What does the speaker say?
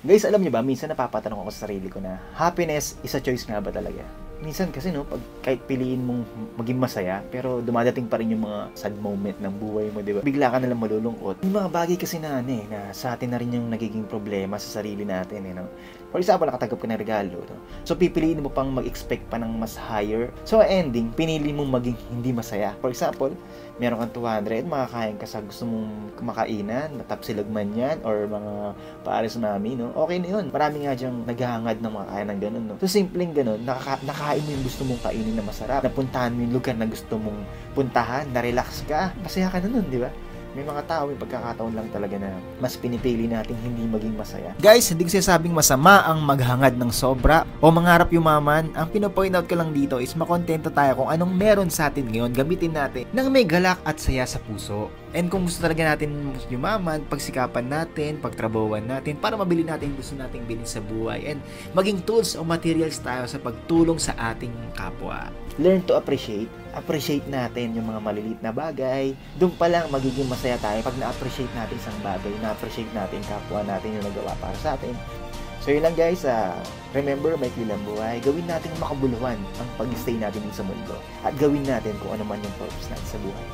Guys, alam niyo ba, minsan napapatanong ako sa sarili ko na, happiness is a choice nga ba talaga? Minsan kasi no, pag kahit piliin mong maging masaya, pero dumadating pa rin yung mga sad moment ng buhay mo, di ba? Bigla ka nalang malulungkot. Yung mga bagay kasi na na sa atin na rin yung nagiging problema sa sarili natin, no? For example, nakatanggap ka ng regalo, no? So pipiliin mo pang mag-expect pa ng mas higher. So ending, pinili mong maging hindi masaya. For example, meron kang 200, makakain ka sa gusto mong kumakainan, matapsilag man yan, or mga pares mami, no? Okay na yun. Marami nga dyang naghahangad ng mga kain ng ganun, no? So simpleng ganun, nakain mo yung gusto mong kainin na masarap, napuntahan mo yung lugar na gusto mong puntahan, na-relax ka, masaya ka na nun, di ba? May mga tao, may pagkakataon lang talaga na mas pinipili natin hindi maging masaya. Guys, hindi ko sinasabing masama ang maghangad ng sobra o mangarap yumaman. Ang pinopoint out ko lang dito is makontento tayo kung anong meron sa atin ngayon, gamitin natin nang may galak at saya sa puso. And kung gusto talaga natin yumaman, pagsikapan natin, pagtrabawan natin para mabili natin gusto nating bilhin sa buhay and maging tools o materials tayo sa pagtulong sa ating kapwa. Learn to appreciate. Appreciate natin yung mga maliliit na bagay. Doon pa lang magiging masaya tayo pag na-appreciate natin isang bagay, na-appreciate natin kapwa natin yung nagawa para sa atin. So yun lang guys, remember, may kilang buhay. Gawin natin makabuluhan ang pag-stay natin sa mundo. At gawin natin kung ano man yung purpose natin sa buhay.